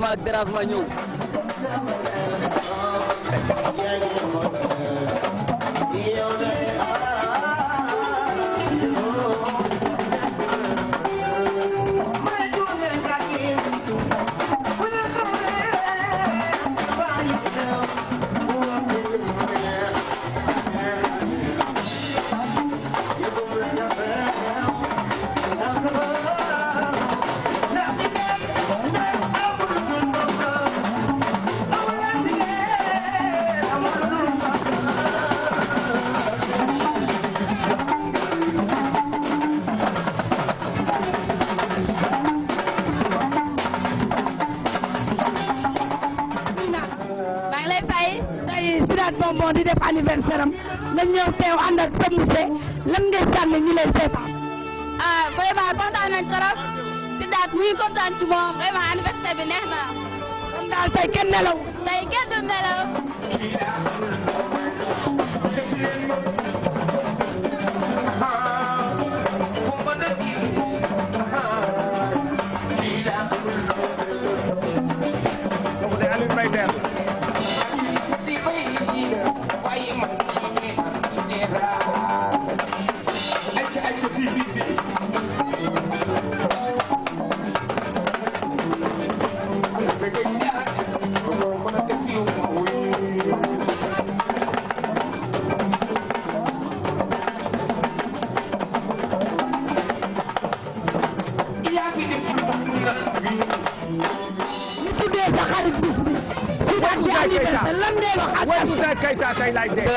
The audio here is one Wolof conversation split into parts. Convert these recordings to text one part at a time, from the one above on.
ak dérangement ñëw. Bonbon di def anniversaire am nga ñëw teew ànd ak sa musée lan ngay sànni ñi lay seetaan. vraiment kontaan nañ trop si daat muy kontaan ci moom vraiment anniversaire bi neex na. kon daal tey kenn nelaw. tey kenn du nelaw.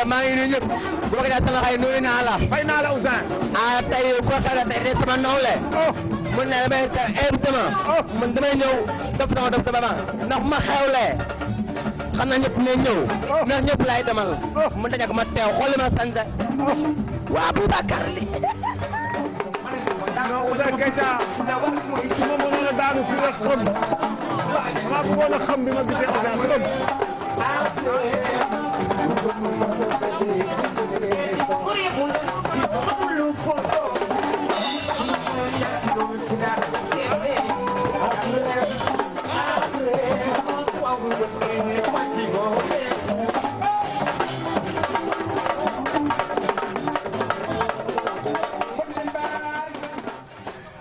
maa ngi nuyu ñëpp bu ma ko sama xay nuyu naa la. fay naa la Ouzin. tey koo xam ne tey sama nawle. mun ne damay invité ma. man damay ñëw def sama ba ndax ma xewlee xam na ñëpp ne ñëw. ndax ñëpp laay demal. mun nañu ko ma teew xooli ma sant. waa Boubacar li. non Ouzin Keita su ma mënoon a daanu fii rek xam maa bëggoon a xam bi ma gisee Ouzin trop.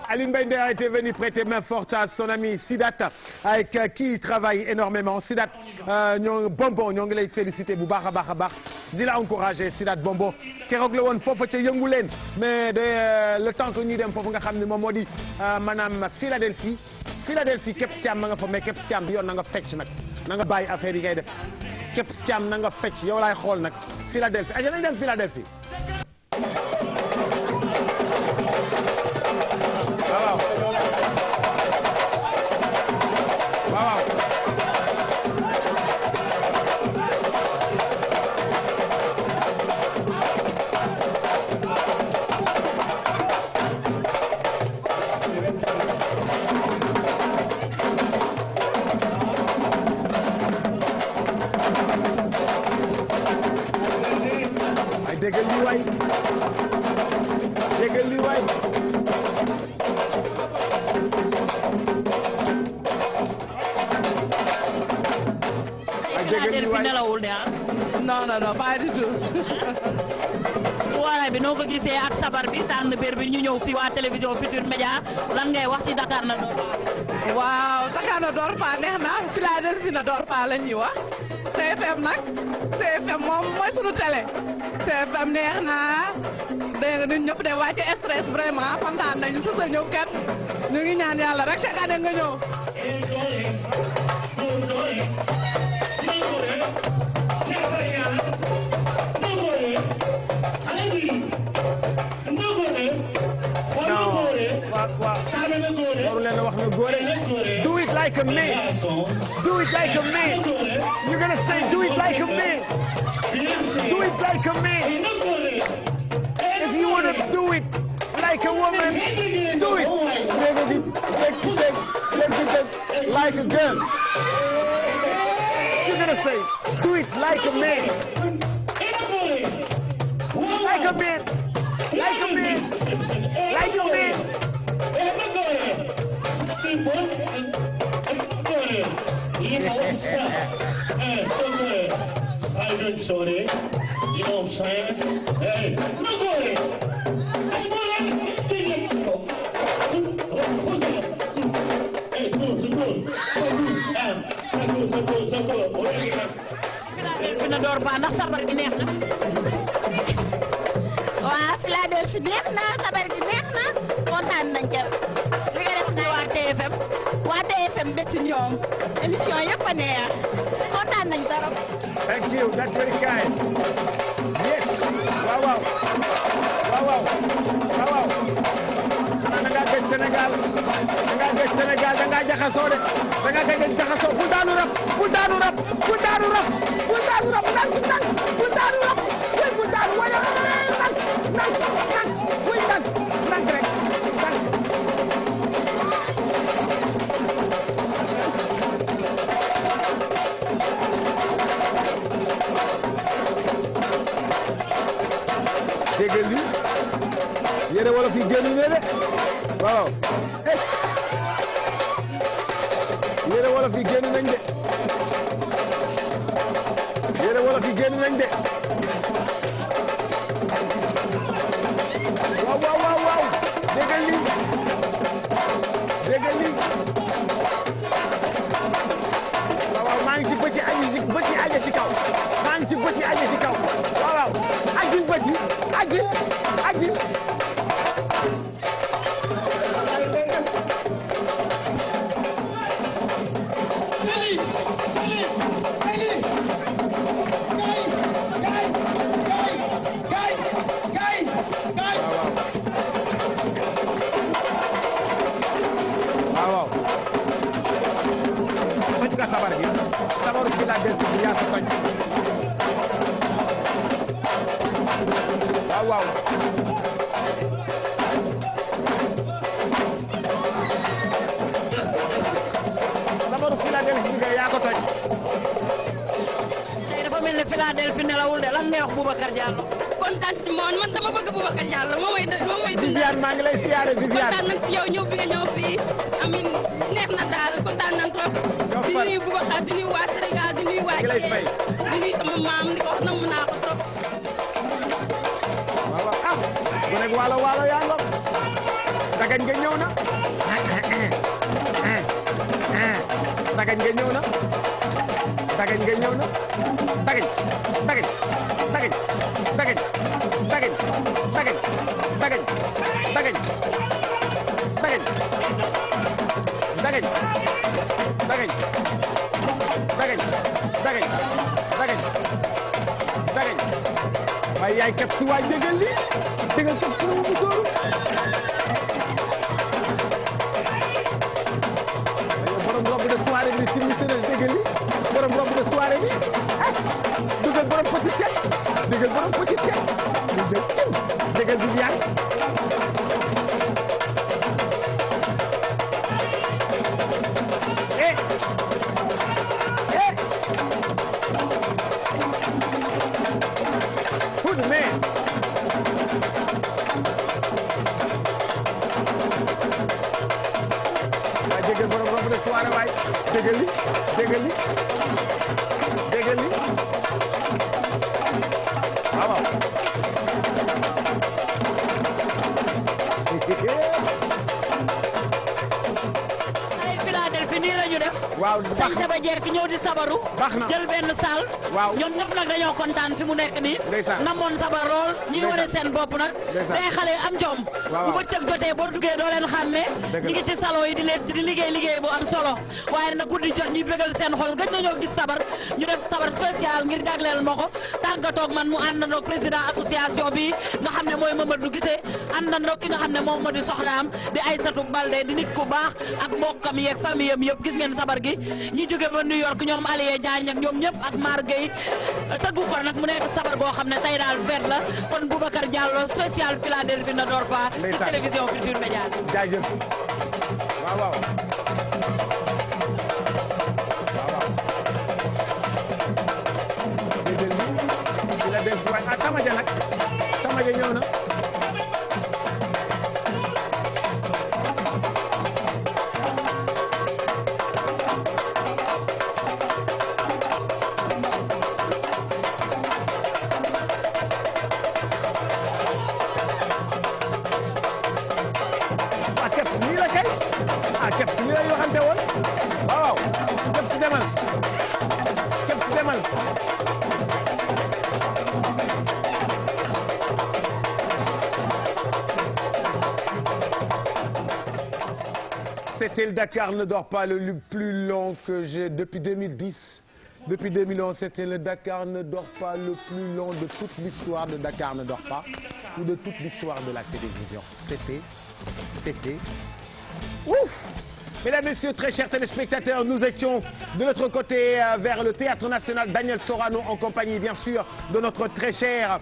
Alioune Mbaye Nder a été venu prêter main forte à son ami Sidat avec qui il travaille énormément. Sidat Bonbon ñoo ngi lay féliciter bu baax a baax di la encourager Sidat Bonbon keroog la woon foofa ca yëngu leen mais le temps que ñuy dem foofu nga xam ne moom moo di maanaam Philadelphie képp Thiam ma nga fa mais képp Thiam bi yoon na nga fecc nag na nga bàyyi affaire yi ngay def képp Thiam na nga fecc yow laay xool nag Philadelphie aja nañ dem Philadelphie. déggal li waay déggal li waay ay déggal li waay nelawul de non pas du tout wala bi noo ko gisee ak sabar bi tànn bér bi ñu ñëw fi waa télévision Futurs Médias lan ngay wax ci Dakar na door waaw Dakar na door fa neex na Philadelphie na door fa la ñuy wax TFM nag TFM moom mooy sunu télé TFM neex na dégg nga ñun ñëpp de wàcce stress vraiment kontaan nañu su sa ñëw kat ñu ngi ñaan yàlla rek chaque année nga ñëw. waru leen wax na góore do it like a man do it like a man you're gonna say do it like a man do it like a man if you want to do it like a woman do it like a girl you're gonna say do it like a man like a man like a man like a man what's up? Hey, so good. How you doing, Shorty? You know what I'm saying? Hey, no good. Hey, door ba ndax sabar gi neex na. waa Philadelphie neex na sabar gi neex na kontaan nañ ca li nga def na waa TFM. waa TFM bëgg ci ñoom émission yëpp a neex kontaan nañ trop. Thank you, that's very kind. Yes. Waaw waaw. Waaw waaw. Waaw waaw. Xanaa da ngaa gëj Sénégal. Da ngaa gëj Sénégal da ngaa jaxasoo de. Da ngaa gëj jaxasoo bul daanu rab. Bul daanu rab. Bul daanu rab. Bul daanu rab. Nang nang. Bul daanu rab. Bul daanu wala nang nang nang. Bul nang nang rek. Nang. dégg li yére wala fi génn ne de waaw yére wala fi génn nañ de yére wala fi génn nañ de waaw waaw waaw waaw dégg li waaw waaw maa ngi ci bëti aje ci kaw maa ngi ci bëti aje ci kaw waaw waaw aji bëti aji waaw toj nga sabar gi sabaru Philadelphie bi yaa ko toj waaw waaw sabaru Philadelphie bi yaa ko toj tey dafa mel ne Philadelphie nelawul de lan ngay wax Boubacar Diallo. kontaan ci moom man dama bëgg Boubacar Diallo moom mooy Viviane maa ngi lay siyaare Viviane kontaan nañ ci yow ñëw bi nga ñëw fii amin neex na daal kontaan nañ trop di nuyu Boubacar di nuyu waa Sénégal di nuyu waa Thiès di nuyu sama maam di ko wax namm naa ko trop. waaw waaw ah bu nekk waalo yaa ngo dagañ nga ñëw na dagañ nga ñëw na dagañ nga ñëw na dagañ dagañ dagañ dagañ dagañ dagañ dagañ dagañ dagañ dagañ dagañ dagañ dagañ dagañ dagañ waaye yaay kat su waay déggal lii déggal kat su mu sóoru borom robe de soirée bi si mi sëral déggal lii borom robe de soirée bi déggal borom petit cat déggal borom petit cat déggal Viviane man. waaye déggal borom robe de soirée waay déggal li waaw waaw ay Philadelphie nii la ñu def. waaw sañ saba jeer ki ñëw di sabaru. baax na jël benn saal. waaw ñoom ñëpp nag dañoo kontaan fi mu nekk nii. ndeysaan namoon sabar lool. ñuy wane seen bopp nag. ndeysaan day xale am jom. waaw bu bëccëg jotee boo duggee doo leen xàmmee. dëgg la ñu ngi ci salon yi di liggéey bu am solo. waaye nag guddi jot ñuy bëggal seen xol gëj nañoo gis sabar ñu def sabar spécial ngir jagleel ma ko tàggatoog man mu àndandoo président association bi nga xam ne mooy Mamadou Guissé àndandoo ki nga xam ne moom moo di soxnaam di Aïssatou Balde di nit ku baax ak mbokkam yeeg famille am yëpp gis ngeen sabar gi ñi jóge ba New York ñoom Alié Diagne ak ñoom ñëpp ak Mar Gueye tëggu ko nag mu nekk sabar goo xam ne tey daal fête la kon Boubacar Diallo spécial Philadelphie ne dort pas ci télévision Futurs Médias. jaajëf waaw waaw Tamaja nag Tamaja ñëw na képp si demal képp si demal. C'était le Dakar ne dort pas le plus long que j'ai depuis 2010. Depuis 2011, c'était le Dakar ne dort pas le plus long de toute l'histoire de Dakar ne dort pas ou de toute l'histoire de la télévision. C'était ouf. Mesdames, Messieurs, très chers téléspectateurs, nous étions de l'autre côté vers le Théâtre National Daniel Sorano en compagnie bien sûr de notre très cher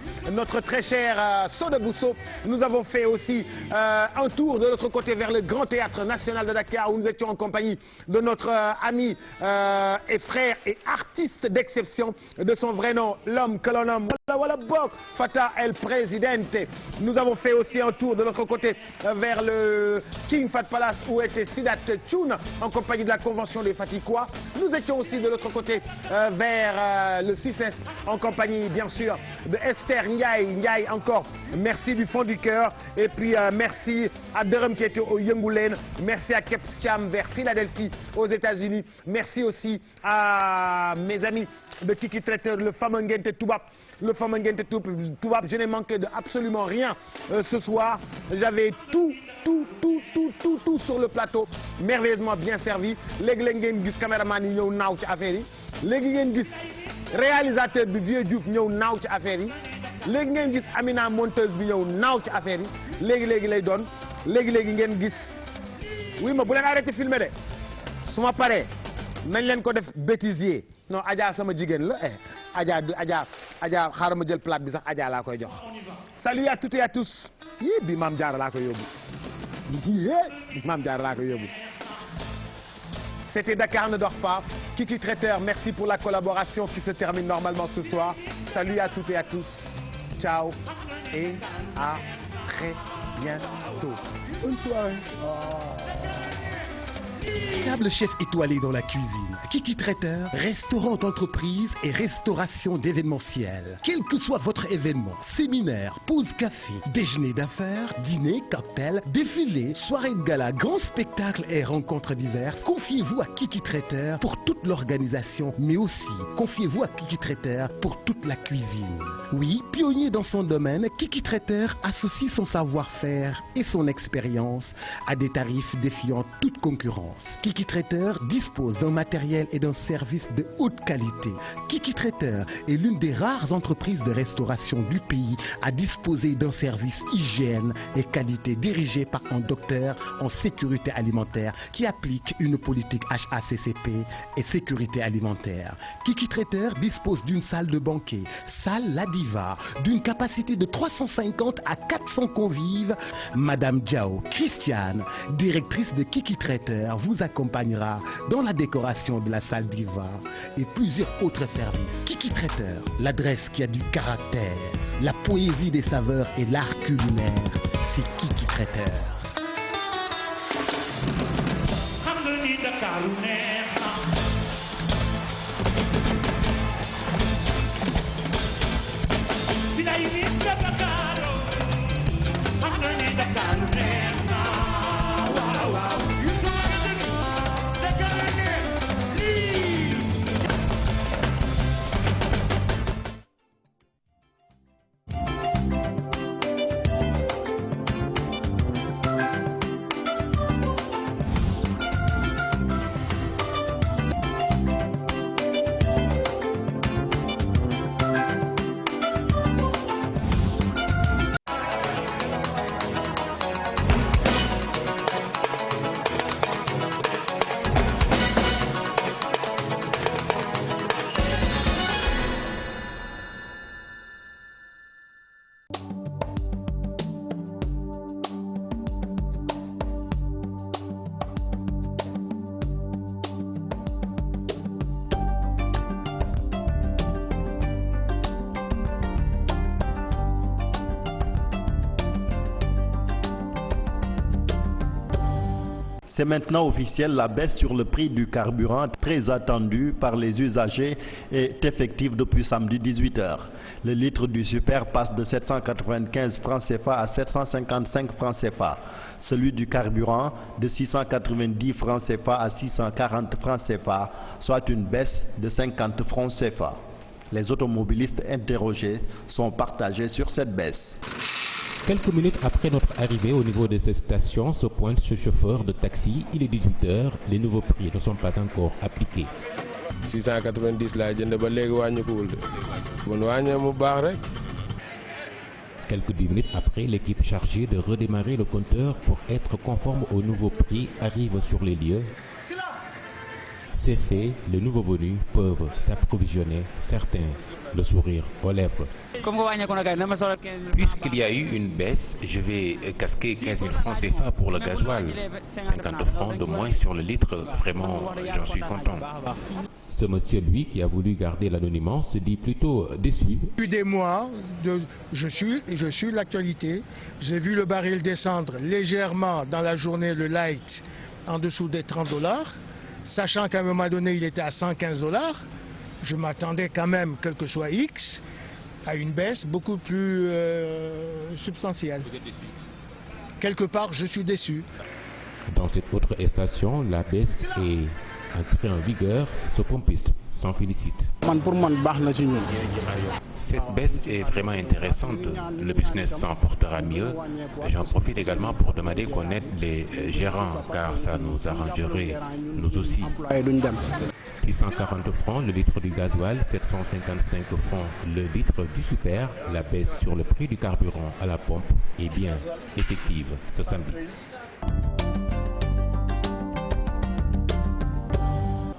Soda Bousso. Nous avons fait aussi un tour de l'autre côté vers le Grand Théâtre National de Dakar où nous étions en compagnie de notre ami et frère et artiste d'exception de son vrai nom, l'homme que l'on nomme Wala Bok Fata El Presidente. Nous avons fait aussi un tour de l'autre côté vers le King Fat Palace où était Sidat Thioune en compagnie de la convention des Fatikois. Nous étions aussi de l'autre côté vers le 6S en compagnie bien sûr de Esther Ndiaye encore. Merci du fond du cœur et puis merci à Derem qui était au Yengoulen. Merci à Kepsiam vers Philadelphie aux États-Unis. Merci aussi à mes amis de Kiki Traiteur, le fameux Ngente Toubab. Le fameux Ngente Toubab, je n'ai manqué de absolument rien ce soir. J'avais tout sur le plateau, merveilleusement bien servi. Léegi ngeen gis caméraman yi ñëw naaw ci affaire yi. Léegi ngeen gis réalisateur bi Vieux Diouf ñëw naaw ci affaire yi. Léegi ngeen gis Amina monteuse bi ñëw naaw ci affaire yi. Léegi lay doon. Léegi ngeen gis. Oui ma bu leen arrêté filmer de. Su ma paree nañ leen ko def bêtisier. Non Adja sama jigéen la Adja xaaral ma jël plate bi sax Adja laa koy jox. Salut à toutes et à tous. Yii bi Maam Jaara laa koy yóbbu. Maam Jaara laa koy yóbbu. C'était Dakar ne dort pas. Kiki Traiteur, merci pour la collaboration qui se termine normalement ce soir. Salut à toutes et à tous. Ciao et à très bientôt. Bonne soirée. Table chef étoilé dans la cuisine, Kiki Traiteur, restaurant d'entreprise et restauration d'événementiel. Quel que soit votre événement, séminaire, pause café, déjeuner d'affaires, dîner, cocktail, défilé, soirée de gala, grand spectacle et rencontres diverses, confiez-vous à Kiki Traiteur pour toute l'organisation, mais aussi confiez-vous à Kiki Traiteur pour toute la cuisine. Oui, pionnier dans son domaine, Kiki Traiteur associe son savoir-faire et son expérience à des tarifs défiant toute concurrence. Kiki Traiteur dispose d'un matériel et d'un service de haute qualité. Kiki Traiteur est l'une des rares entreprises de restauration du pays à disposer d'un service hygiène et qualité dirigé par un docteur en sécurité alimentaire qui applique une politique HACCP et sécurité alimentaire. Kiki Traiteur dispose d'une salle de banquet, salle La Diva, d'une capacité de 350 à 400 convives. Madame Diao Christiane, directrice de Kiki Traiteur, vous accompagnera dans la décoration de la salle Diva et plusieurs autres services. Kiki Traiteur, l'adresse qui a du caractère, la poésie des saveurs et l'art culinaire, c'est Kiki Traiteur. C'est maintenant officiel, la baisse sur le prix du carburant très attendue par les usagers est effective depuis samedi 18h. Le litre du super passe de 795 francs CFA à 755 francs CFA. Celui du carburant de 690 francs CFA à 640 francs CFA, soit une baisse de 50 francs CFA. Les automobilistes interrogés sont partagés sur cette baisse. Quelques minutes après notre arrivée au niveau de cette station, se pointe ce chauffeur de taxi. Il est 18h, les nouveaux prix ne sont pas encore appliqués. 690 laa jënd ba léegi wàññikuwul de bon wàññee mu baax rek. Quelques 10 minutes après, l'équipe chargée de redémarrer le compteur pour être conforme aux nouveaux prix arrive sur les lieux. C'est fait, les nouveaux venus peuvent s'approvisionner, certains le sourire aux lèvres. Puisqu'il y a eu une baisse, je vais casquer 15 000 francs CFA pour le gasoil. 50 francs de moins sur le litre, vraiment, j'en suis content. Ce monsieur, lui, qui a voulu garder l'anonymat, se dit plutôt déçu. Depuis des mois, je suis l'actualité. J'ai vu le baril descendre légèrement dans la journée, le light, en dessous des $30. Sachant qu'à un moment donné, il était à $115. Je m'attendais quand même, quel que soit X, à une baisse beaucoup plus substantielle. Vous êtes déçu? Quelque part, je suis déçu. Dans cette autre station, la baisse est entrée en vigueur. Ce pompiste s'en félicite. Cette baisse est vraiment intéressante. Le business s'en portera mieux. J'en profite également pour demander qu'on aide les gérants, car ça nous arrangerait, nous aussi. 640 francs le litre du gasoil, 755 francs le litre du super. La baisse sur le prix du carburant à la pompe est bien effective ce samedi.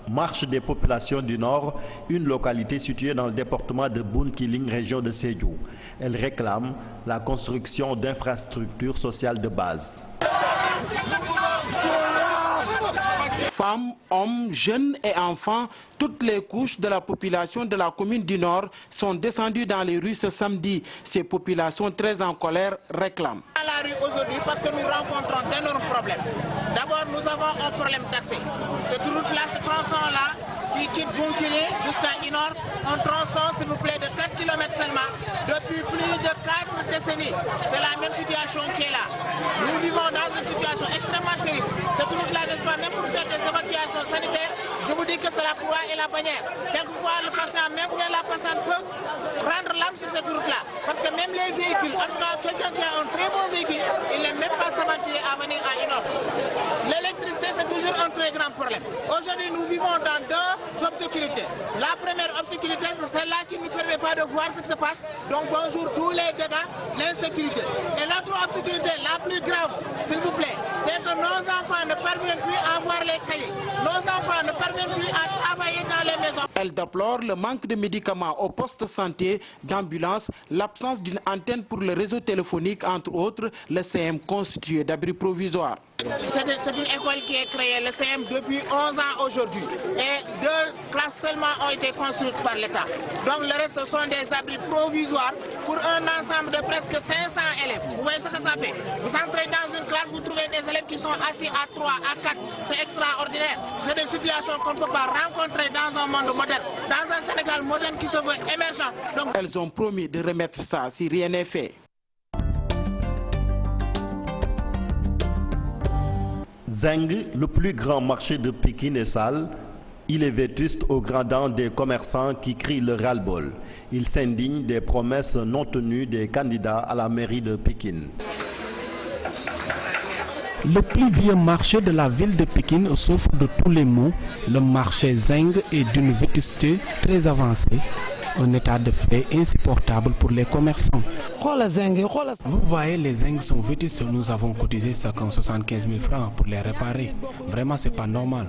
Marche des populations du Nord, une localité située dans le département de Bounkiling, région de Sédhiou. Elle réclame la construction d'infrastructures sociales de base. Femmes, hommes, jeunes et enfants, toutes les couches de la population de la commune du Nord sont descendues dans les rues ce samedi. Ces populations très en colère réclament. À la rue aujourd'hui parce que nous rencontrons d'énormes problèmes. D'abord, nous avons un problème d'accès. Cette route-là, ce tronçon-là, qui quitte Bounkiling jusqu'à Inor, un tronçon, s'il vous plaît, de 4 km seulement, depuis plus de 4 décennies. C'est la même situation qui est là. Nous vivons dans une situation extrêmement terrible. Cette route-là, n'est-ce pas, même pour faire des évacuations sanitaires, je vous dis que c'est la proie et la bannière. Quelquefois, le patient, même bien la patiente peut prendre l'âme sur cette route-là. Parce que même les véhicules, en tout cas, quelqu'un qui a un très bon véhicule, il n'est même pas s'aventurer à venir à Inor. L'électricité, c'est toujours un très grand problème. Aujourd'hui, nous vivons dans deux obscurités. La première obscurité, c'est celle-là qui ne nous permet pas de voir ce qui se passe. Donc, bonjour, tous les dégâts, l'insécurité. Et l'autre obscurité, la plus grave, s'il vous plaît, c'est que nos enfants ne parviennent plus à avoir les cahiers. Nos enfants ne parviennent plus à travailler dans les maisons. Elle déplore le manque de médicaments au poste de santé, d'ambulance, l'absence d'une antenne pour le réseau téléphonique, entre autres, le CM constitué d'abris provisoires. C'est une école qui est créée, le CM, depuis 11 ans aujourd'hui. Et 2 classes seulement ont été construites par l'État. Donc le reste, ce sont des abris provisoires pour un ensemble de presque 500 élèves. Vous voyez ce que ça fait? Vous entrez dans une classe, vous trouvez des élèves qui sont assis à 3, à 4. C'est extraordinaire. C'est des situations qu'on ne peut pas rencontrer dans un monde moderne, dans un Sénégal moderne qui se veut émergent. Donc... Elles ont promis de remettre ça si rien n'est fait. Zeng, le plus grand marché de Pékin est sale. Il est vétuste aux grands dents des commerçants qui crient le ras-le-bol. Ils s'indignent des promesses non tenues des candidats à la mairie de Pékin. Le plus vieux marché de la ville de Pékin souffre de tous les maux. Le marché Zeng est d'une vétusté très avancée. Un état de fait insupportable pour les commerçants. Vous voyez, les Zeng sont vétustes. Nous avons cotisé 75 000 francs pour les réparer. Vraiment, c'est pas normal.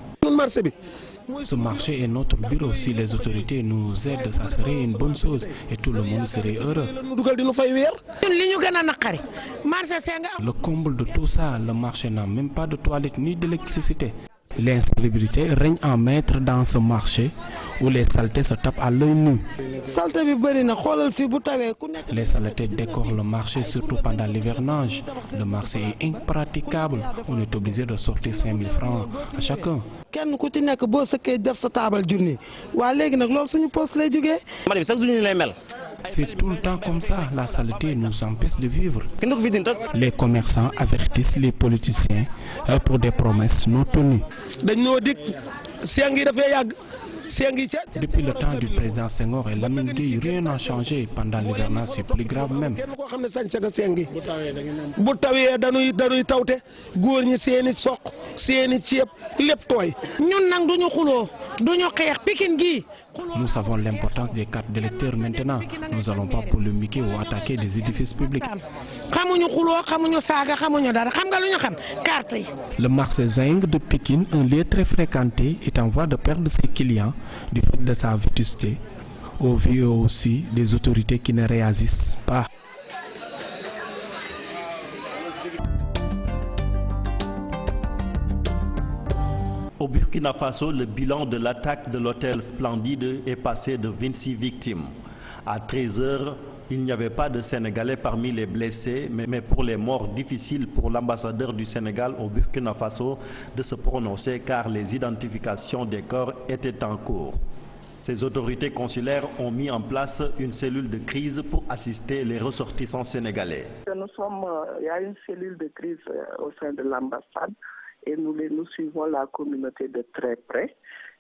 Ce marché est notre bureau. Si les autorités nous aident, ça serait une bonne chose et tout le monde serait heureux. Le comble de tout ça, le marché n'a même pas de toilette ni d'électricité. L'insalubrité règne en maître dans ce marché où les saletés se tapent à l'œil nu. Les saletés décorent le marché, surtout pendant l'hivernage. Le marché est impraticable. On est obligé de sortir 5 000 francs à chacun. C'est tout le temps comme ça. La saleté nous empêche de vivre. Les commerçants avertissent les politiciens pour des promesses non tenues. Depuis le temps du président Senghor et Lamine Gueye, rien n'a changé. Pendant l'hivernage, c'est plus grave même. Nous savons l'importance des cartes d'électeurs maintenant. Nous n'allons pas polémiquer ou attaquer des édifices publics. Le marché Zing de Pékin, un lieu très fréquenté, est en voie de perdre ses clients du fait de sa vétusté, au vu aussi des autorités qui ne réagissent pas. Au Burkina Faso, le bilan de l'attaque de l'hôtel Splendide est passé de 26 victimes. À 13 h, il n'y avait pas de Sénégalais parmi les blessés, mais pour les morts, difficile pour l'ambassadeur du Sénégal au Burkina Faso de se prononcer car les identifications des corps étaient en cours. Ces autorités consulaires ont mis en place une cellule de crise pour assister les ressortissants sénégalais. Il y a une cellule de crise au sein de l'ambassade et nous suivons la communauté de très près.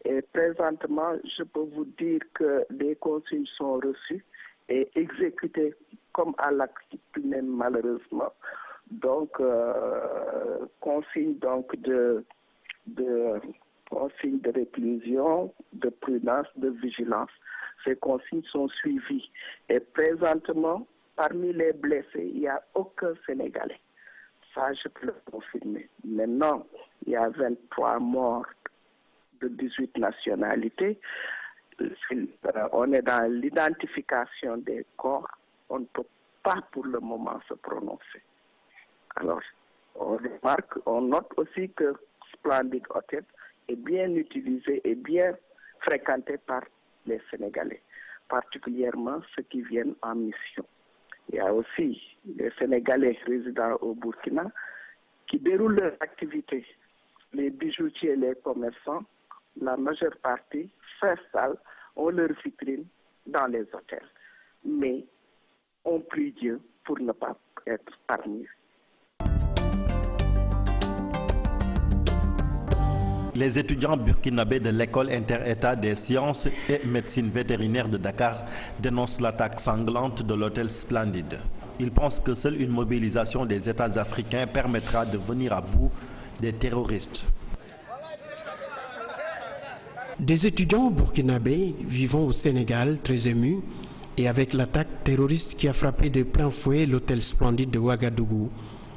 Et présentement, je peux vous dire que des consignes sont reçues et exécutées comme à l'accoutumée malheureusement. Donc, consignes donc de réclusion, de prudence, de vigilance. Ces consignes sont suivies. Et présentement, parmi les blessés, il n'y a aucun Sénégalais. Ça, je peux le confirmer. Maintenant, il y a 23 morts de 18 nationalités. On est dans l'identification des corps. On ne peut pas pour le moment se prononcer. Alors, on note aussi que Splendid Hotel est bien utilisé et bien fréquenté par les Sénégalais, particulièrement ceux qui viennent en mission. Il y a aussi les Sénégalais résidant au Burkina qui déroulent leurs activités. Les bijoutiers et les commerçants, la majeure partie s'installent, ont leur vitrine dans les hôtels. Mais on prie Dieu pour ne pas être parmi eux. Les étudiants burkinabés de l'école inter-État des sciences et médecine vétérinaire de Dakar dénoncent l'attaque sanglante de l'hôtel Splendide. Ils pensent que seule une mobilisation des États africains permettra de venir à bout des terroristes. Des étudiants burkinabés vivant au Sénégal, très émus, et avec l'attaque terroriste qui a frappé de plein fouet l'hôtel Splendide de Ouagadougou,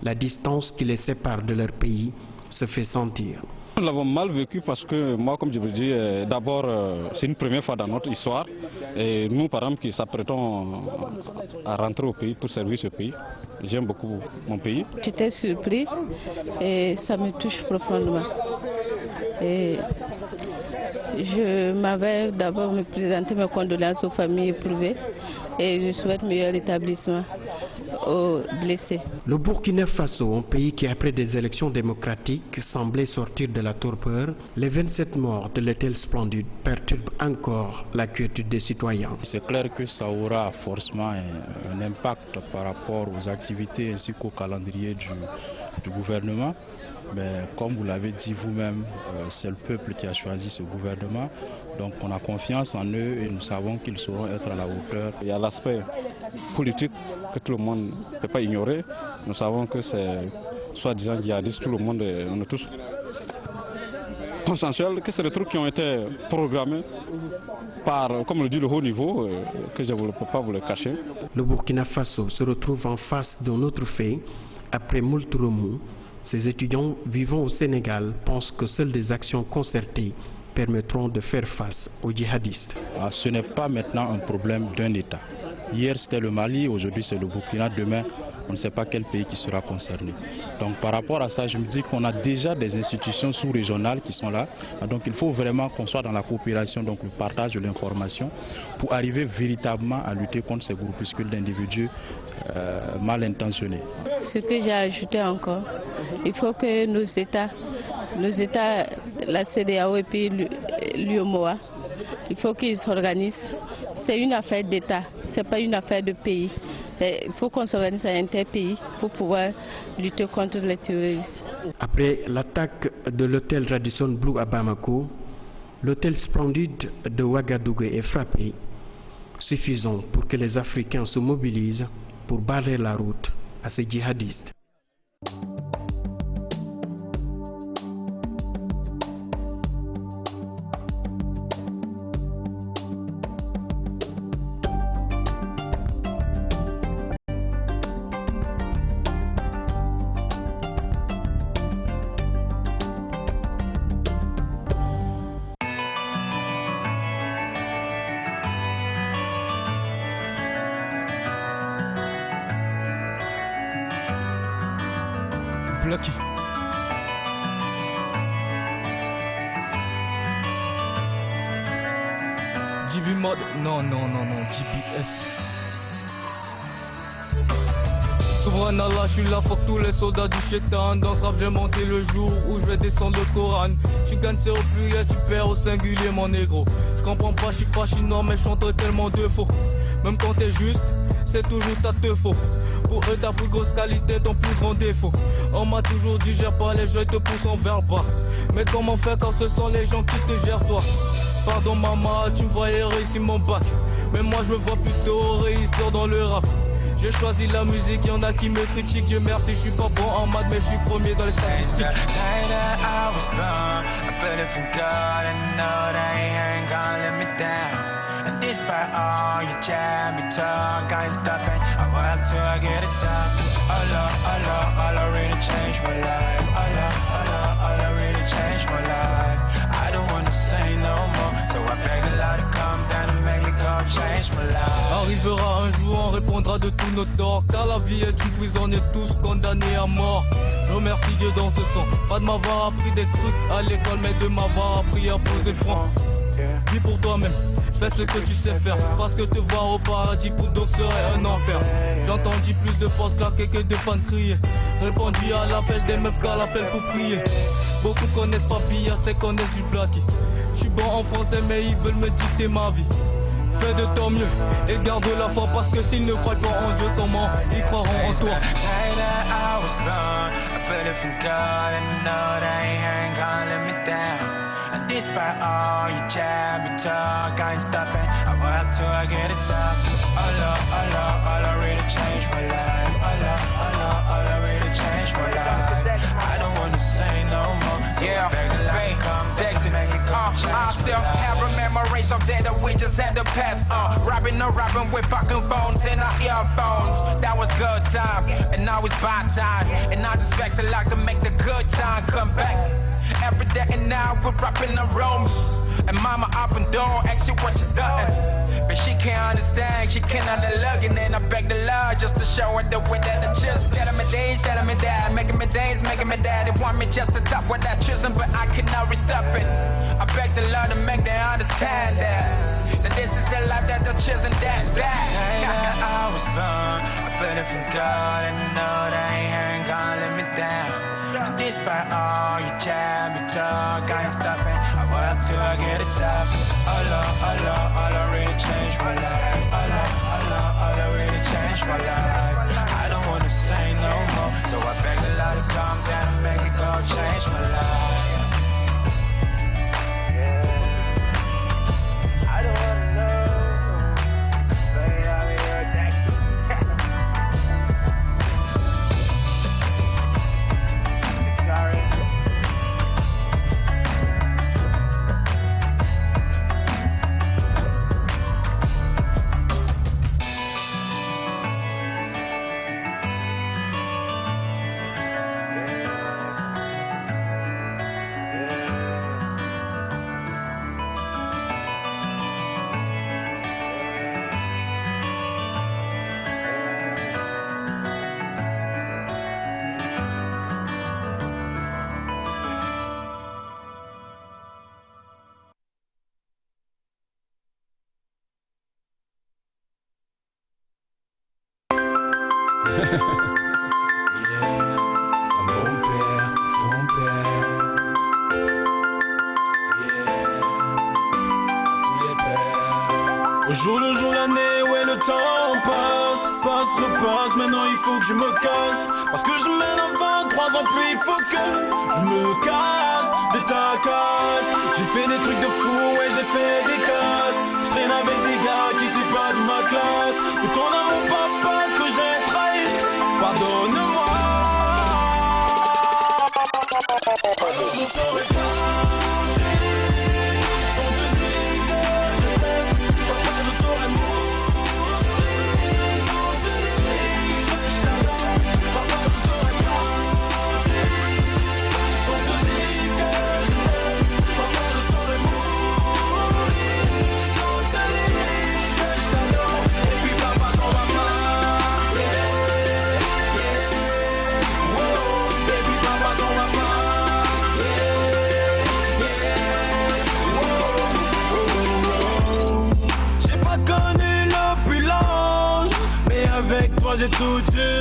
la distance qui les sépare de leur pays se fait sentir. Nous l'avons mal vécu parce que moi, comme je vous dis, d'abord, c'est une première fois dans notre histoire. Et nous, par exemple, qui s'apprêtons à rentrer au pays pour servir ce pays, j'aime beaucoup mon pays. J'étais surpris et ça me touche profondément. Et je m'avais d'abord me présenter mes condoléances aux familles éprouvées et je souhaite meilleur rétablissement aux blessés. Le Burkina Faso, un pays qui après des élections démocratiques semblait sortir de la torpeur, les 27 morts de l'hôtel Splendide perturbent encore la quiétude des citoyens. C'est clair que ça aura forcément un impact par rapport aux activités ainsi qu'au calendrier du gouvernement. Mais comme vous l'avez dit vous-même, c'est le peuple qui a choisi ce gouvernement. Donc on a confiance en eux et nous savons qu'ils sauront être à la hauteur. Il y a l'aspect politique que tout le monde ne peut pas ignorer. Nous savons que c'est soi-disant djihadistes, tout le monde, on est tous consensuels, que c'est des trucs qui ont été programmés par, comme le dit le haut niveau, que je ne peux pas vous le cacher. Le Burkina Faso se retrouve en face d'un autre fait. Après moult remous, ces étudiants vivant au Sénégal pensent que seules des actions concertées permettront de faire face aux djihadistes. Ce n'est pas maintenant un problème d'un État. Hier c'était le Mali, aujourd'hui c'est le Burkina, demain on ne sait pas quel pays qui sera concerné. Donc par rapport à ça, je me dis qu'on a déjà des institutions sous-régionales qui sont là. Donc il faut vraiment qu'on soit dans la coopération, donc le partage de l'information pour arriver véritablement à lutter contre ces groupuscules d'individus mal intentionnés. Ce que j'ai ajouté encore, il faut que nos États, la CEDEAO et puis l'UEMOA, il faut qu'ils s'organisent. C'est une affaire d'État, ce n'est pas une affaire de pays. Il faut qu'on s'organise à interpays pour pouvoir lutter contre les terroristes. Après l'attaque de l'hôtel Radisson Blu à Bamako, l'hôtel Splendide de Ouagadougou est frappé, suffisant pour que les Africains se mobilisent pour barrer la route à ces djihadistes. Lucky. GB mode, non, GPS. Subhanallah, je suis là, fuck tous les soldats du chétan. Dans ce rap, j'ai monté le jour où je vais descendre le Coran. Tu gagnes, c'est au pluriel, tu perds au singulier, mon négro. Je comprends pas, je suis pas chinois, mais je chante tellement de faux. Même quand t'es juste, c'est toujours ta te faux. Pour eux, ta plus grosse qualité, ton plus grand défaut. On m'a toujours dit, gère pas les jeux, te poussent en vers bas. Mais comment faire quand ce sont les gens qui te gèrent, toi? Pardon, maman, tu me voyais réussir mon bac. Mais moi, je me vois plutôt réussir dans le rap. J'ai choisi la musique, y'en a qui me critiquent. Dieu merci, je suis pas bon en maths, mais je suis premier dans les statistiques. Despite all you jab me talk, I ain't stopping. I work till I get it done. Allah really changed my life. Allah really changed my life. I don't wanna say no more, so I beg Allah to come down and make me go change my life. Arrivera un jour, on répondra de tous nos torts, car la vie est une prison, on est tous condamnés à mort. Je remercie Dieu dans ce sens, pas de m'avoir appris des trucs à l'école, mais de m'avoir appris à poser le front. Vis pour toi-même, fais ce que tu sais faire, parce que te voir au paradis pour d'autres serait un enfer. J'entendis plus de force claquer que de fans crier. Répondu à l'appel des meufs qu'à l'appel pour prier. Beaucoup connaissent pas Bia, c'est connaissent du Blacky. Je suis bon en français mais ils veulent me dicter ma vie. Fais de ton mieux et garde la foi, parce que s'ils ne croient pas en Dieu, comment ils croiront en toi? Despite all you jab me talk, I ain't stopping. I work till I get it done. Allah really changed my life. Allah really changed my life. I don't wanna say no more. Yeah, I still have a memory of that we just had to pass. Rapping with fucking phones and our earphones. That was good time, and now it's bad time. And I just back to like to make the good time come back. Every day and now we're rapping the rooms. And mama up and door, ask you what you done. But she can't understand, she cannot look. And then I beg the Lord just to show her the way that I just telling me days, telling me that, making me days, making me that. They want me just to stop what I choosing, but I cannot stop it. I beg the Lord to make them understand that this is the life that they're choosing, that's that. I was born, I feel it from God, and know that He ain't gonna let me down. Despite all you jab me talk, I ain't stopping. I work till I get it done. Allah really changed my life. Allah really changed my life. I don't wanna say no more, so I beg the Lord to calm down and make it go change my life. I don't wanna know, but I'll be your Au jour le jour, l'année, ouais, le temps passe, repasse, maintenant il faut que je me casse. Parce que je mène à 23 ans plus, il faut que je me casse de ta casse. J'ai fait des trucs de fou, ouais, j'ai fait des casses. Je traîne avec des gars qui étaient pas de ma classe. Et ton amour, papa, que j'ai trahi, pardonne-moi. Avec toi j'ai tout vu.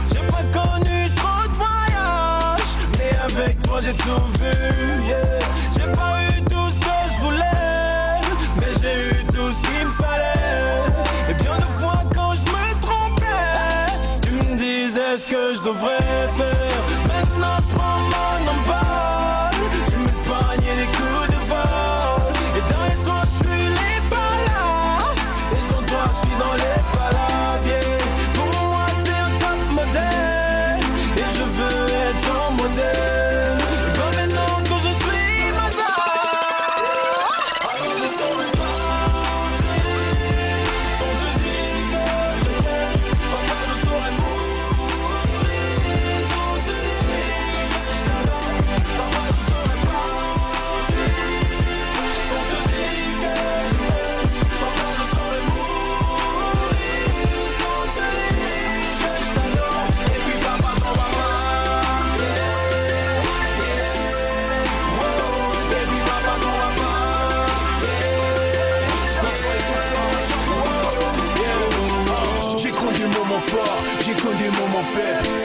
J'ai pas connu trop de voyages, mais avec toi j'ai tout vu. Yeah. J'ai pas eu tout ce que je voulais, mais j'ai eu tout ce qu'il me fallait. Et bien de fois quand je me trompais, tu me disais ce que je devrais faire. Maintenant je prends mon envol, tu m'épargnes des coups de vol. Et derrière toi je suis les balades, et sans toi je suis dans les balades.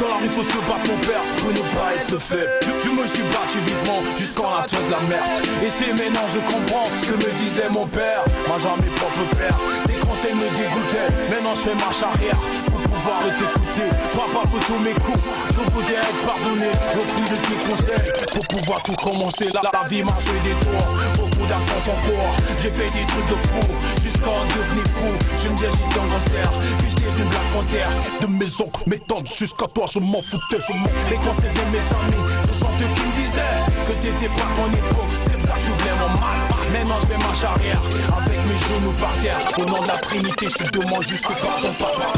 Dans la rue faut se battre mon père pour ne pas être faible. Je me suis battu vivement jusqu'en la de la merde. Et c'est maintenant je comprends ce que me disait mon père. Mangeant mes propres pères, tes conseils me dégoûtaient. Maintenant je fais marche arrière pour pouvoir t'écouter. Papa pour tous mes coups, je voudrais être pardonné au prix de tes conseils pour pouvoir tout commencer. La vie m'a joué des tours, beaucoup d'absence en cours. J'ai fait des trucs de fou jusqu'à en devenir fou. Je me disais j'étais en cancer, puis j'étais une blague en terre. De mes oncles, mes tantes, jusqu'à toi je m'en foutais. Les conseils de mes amis, ce sont eux qui me disaient que t'étais pas mon époque. C'est ça que je voulais mon mal. Maintenant je fais marche arrière avec mes genoux par terre. Au nom de la Trinité, je te demande juste pardon papa.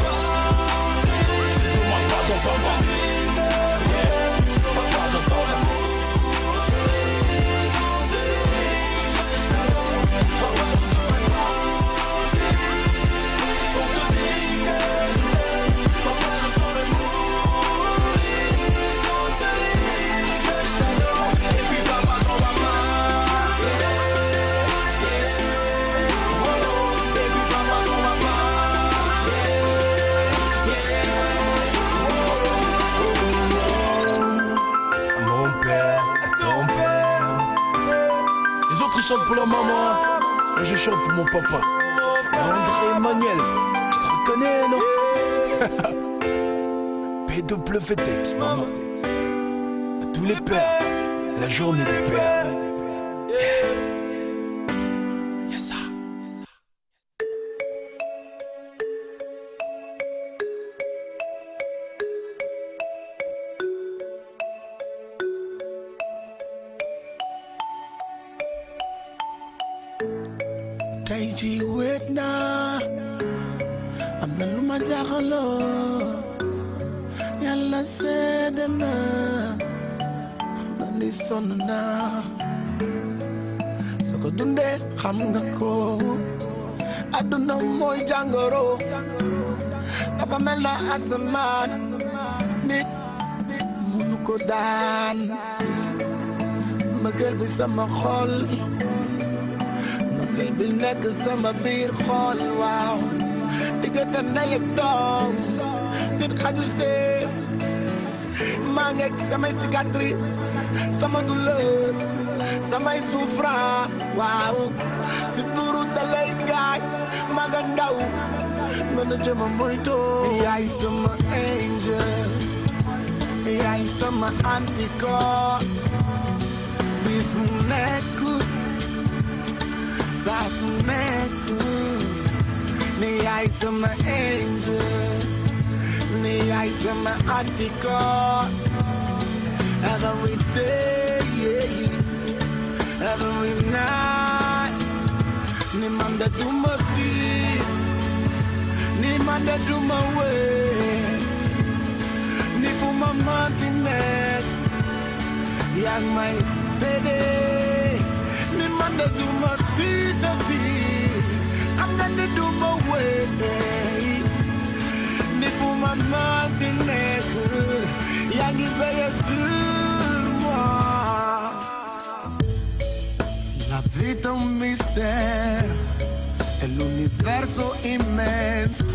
Je te demande pardon papa. Pardon papa. Je chante pour la maman, et je chante pour mon papa. André Emmanuel, tu te reconnais, non? P.W.Tex, maman. À tous les pères, la journée des pères. Yes, ça. tey jii wéet naa am na lu ma jaaxaloo yàlla seede na na ni sonn naa soo ko dundee xam nga ko àdduna mooy jàngoro dafa mel na asamaan nit mënu ko daan mbëggeel bi sama xol mbëggeel bi nekk sama biir xol waaw diggante ndey ak doom nit xaju see maa ngi ak samay cicatrice sama douleur samay souffrance waaw si tuuru dalay gaañ jëma moytoo yaay sama angel yaay sama anticorps bis mu nekk saa su nekk ni yaay sama angel ni yaay sama anticorps every day every night ni man da duma fii ni man da duma wee ni fu ma manti nekk yaa ngi may sédé ni man da duma fii da fii xam nga ni duma wee ni fu ma manti nekk yaa ngi veillé sur moi. La vita è un mistero e l'universo immenso,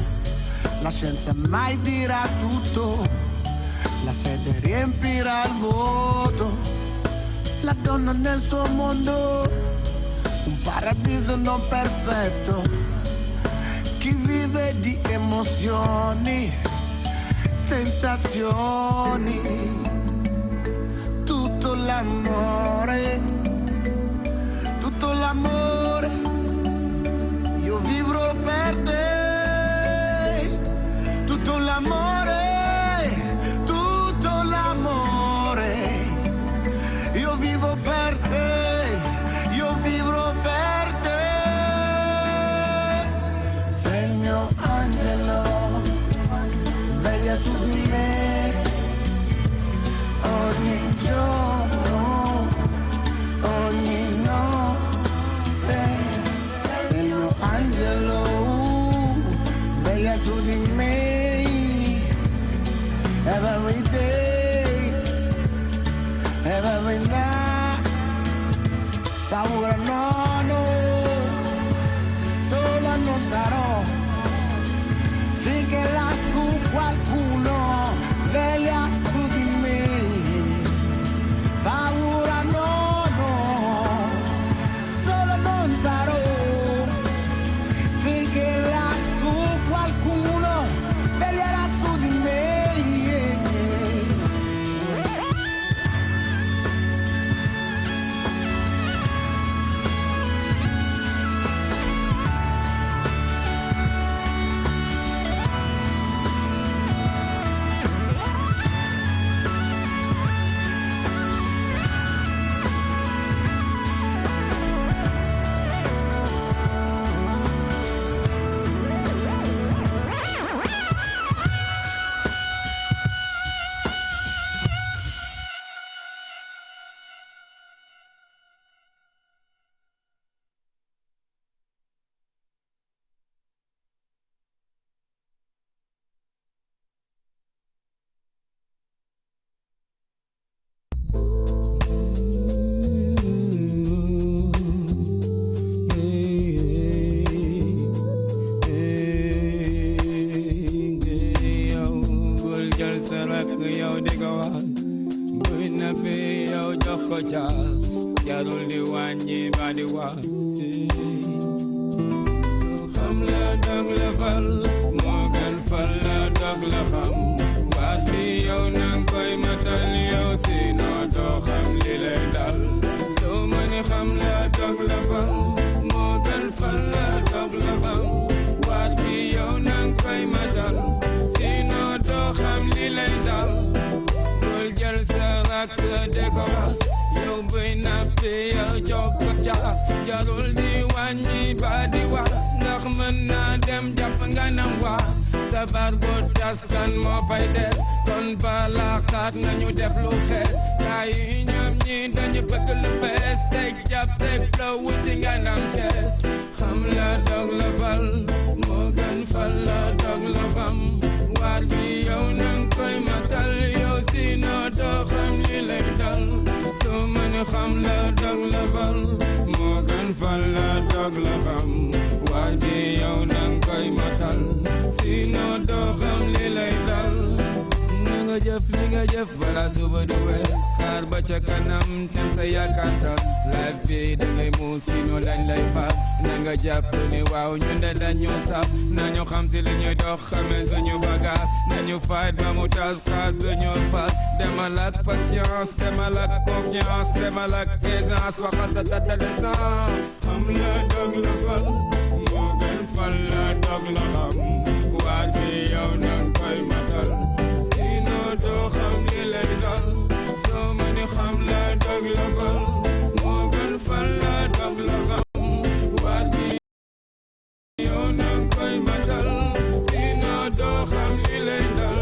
la scienza mai dirà tutto, la fede riempirà il vuoto, la donna nel suo mondo, un paradiso non perfetto, chi vive di emozioni, sensazioni, tutto l'amore, io vivrò per te, tutto l'amore, io vivo per te, io vivrò per te, sei il mio angelo, veglia su di me, ogni giorno, ogni notte, sei il mio angelo, veglia su di me, every day, every night, paura no, sola non sarò, finché lassù qualcuno veglia su di me, paura no, solo non sarò, finché lassù qualcuno veglierà su di me. jarul di wàññi ba di wax xam la dog la fal moo gën fal la dog la xam baat bi yow nang koy matal yow si noo doo xam li lay dal doo mën xam la dog la fal moo gën fal la dog la xam baat bi yow nang koy matal si noo doo xam li lay dal bul jël sa rakk de ko wax yow buy nappe yow jokk ca jarul di wàññi ba di wax ndax mën naa dem jàpp nga nam waa sabar bu tas kan moo fay des kon balaa xaat nañu def lu xees gaa yi ñoom ñi dañu bëgg lu bees teg jàpp teg la wuti nga nam kees xam la dog la fal moo gën fal la dog la fam waar bi yow nang koy matal yow si noo doo xam li lay dal soo mën xam la dog la fal moo gën fal la dog la fam waar bi yow nang koy matal si noo doo xam li lay dal na nga jëf li nga jërëjëf bala suba du wees xaar ba ca kanam tem sa yaakaar tas life bi da ngay muus sinon dañ lay faat na nga jàpp ne waaw ñun de dañu saf nañu xam si li ñuy dox xamee suñu bagaas nañu fight ba mu tas xaar suñu fas demal ak patience demal ak confiance demal ak aisance waxal sa date de naissance xam la dog la fal moo gën fal la dog la xam waat bi yow nang koy matal sinon doo xam li lay dal soo mëni xam la dog la fal moo gën fal la dog la xam waat bi yow nang koy matal sinon doo xam li lay dal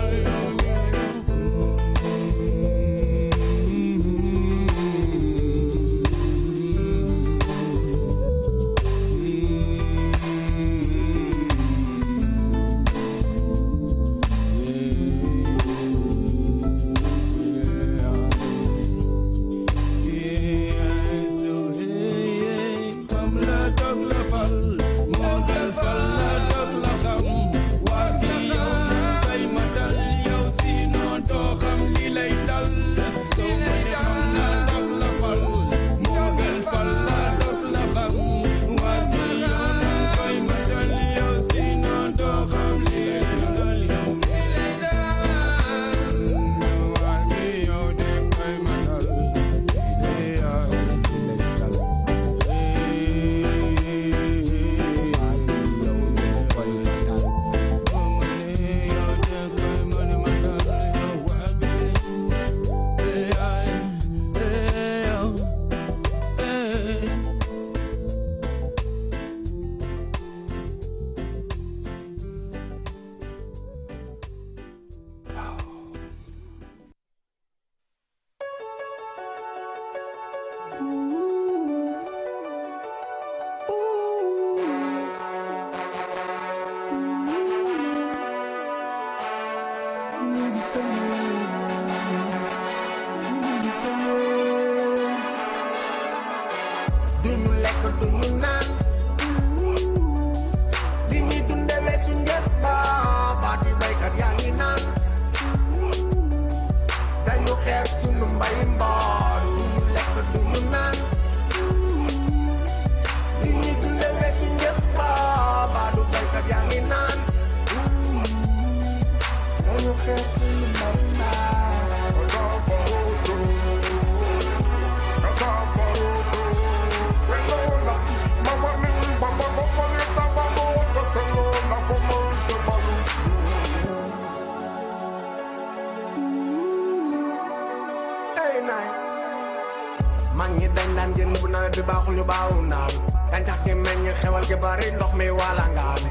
mag ñi dañ daan jën bu nawet bi baaxul ñu baaw naan gàncax gi meññ xewal gi bari ndox mi walangaan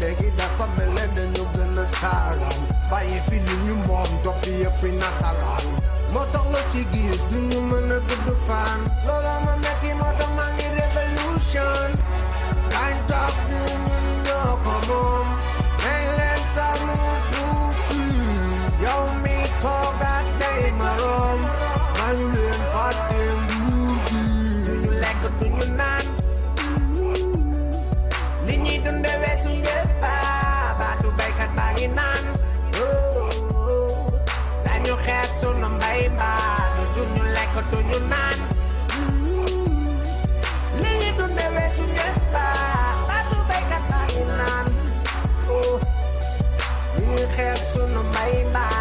léegi dafa mel ne dañu gën a saagaan bàyyi fi li ñu moom topp yëpp nasaraan moo tax la ci gis du ñu mën a gudd fan loolu ma metti moo tax maa ngi révolution gàncax gi ñun ñoo ko moom nañ leen sàmm suufi yow mi toog ak day maroom nañu leen fàtte nguur gi duñu lekk duñu naan li ñuy dunde weesu njëkk baatu baykat baa ngi naan dañu xeet sunu mbay mbaa duñu lekk duñu naan li ñuy dunde weesu njëkk baatu baykat baa ngi naan li ñuy xeet sunu mbay mbaa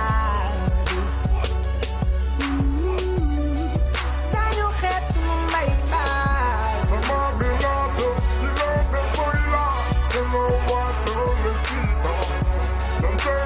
Them say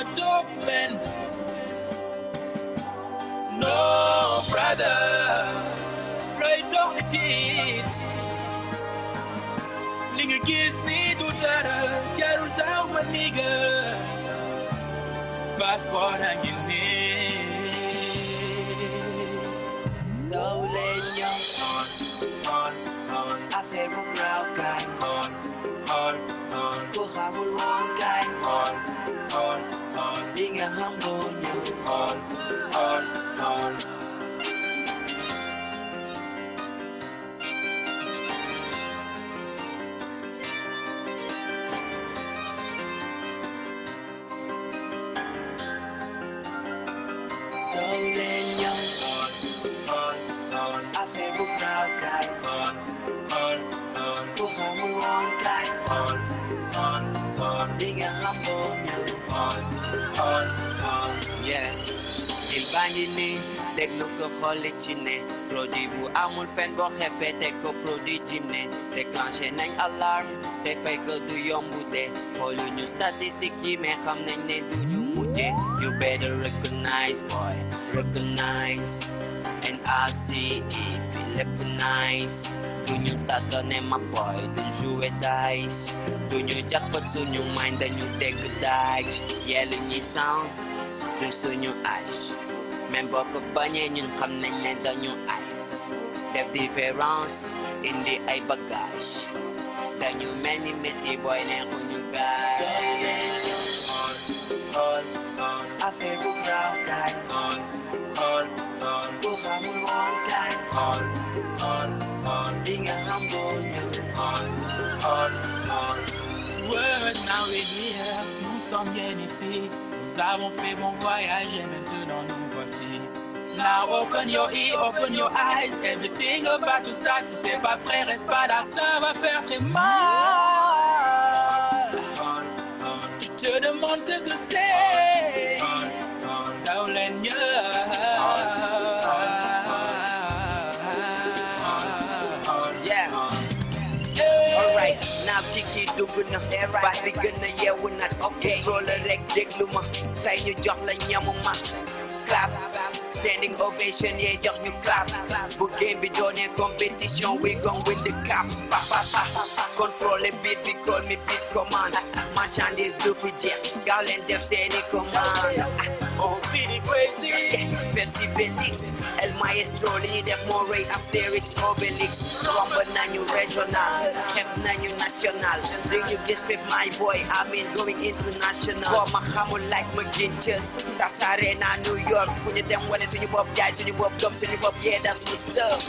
a dope man. No, brother, right off the teeth. Linga kiss me to Tara, Jarul down my nigga. Passport hanging near. Don't let young I say we're proud guy. Go have a long guy. Being a humble you. Don't let young I say we're proud guy. Go have a long guy. Being a humble you. Yeah, il bàngi ni déglu ko xooli ci ne produit bu amul fen boo xefee teg ko produit jinne déclenché nañ alarme te fay ko du yombu de xoolu ñu statistique yi mais xam nañ ne du ñu mujje. You better recognize boy, recognize and I see if you look nice. Du ñu sàggane ma boy, du jouer dice. Du ñu jàppat suñu mind dañu dégg daaj. Yellu ñi sound du suñu âge. Même boo ko bañee ñun xam nañ ne dañu ay. Def différence indi ay bagage. Dañu mel ni Messi boy neexuñu gaay. Affaire bu graaw gaay. Bu xamul woon gaay. Di nga xam boo ñëw. Ouais, now we're here, nous sommes bien ici. Nous avons fait bon voyage et maintenant nous voici. Now open your ear, open your eyes. Everything about to start. Si t'es pas prêt, reste pas là, ça va faire très mal. Tu te demandes ce que c'est. Darling, Alright, now Kiki dugg na baat bi gën a yeewu nag contrôle rek déglu ma tey ñu jox la ñamu ma clap standing ovation yee jox ñu clap bu game bi doonee compétition we gon win the cup contrôle beat bi call me beat command marchandise du fi jeex gaaw leen def seeni commande oh pretty crazy festivalix El Maestro li ñuy def moo rëy Astérix Obélix romb nañu régional xep nañu national di ñu gis fi my boy I mean going international boo ma xamul like ma gincal tasaare naa New York fu ñu dem wane suñu bopp jaay suñu bopp gëm suñu bopp yeah that's what's up.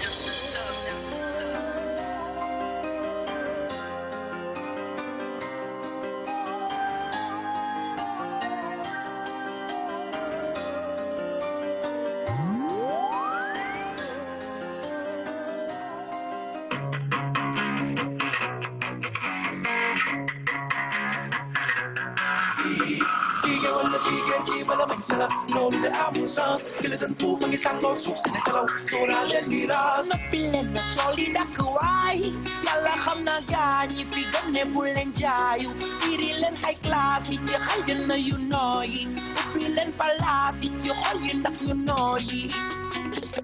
loolu de amul sens ki la gën foofu ngi sàngoo suuf si ne salaw sóoraa leen ñuy raas noppi leen na tool yi dakk waay yàlla xam na gaañ yi fi gëm ne bu leen jaayu iri leen ay classe yi ci xal jëna yu nooyi ubbi leen palaas yi ci xol yi ndax ñu nooyi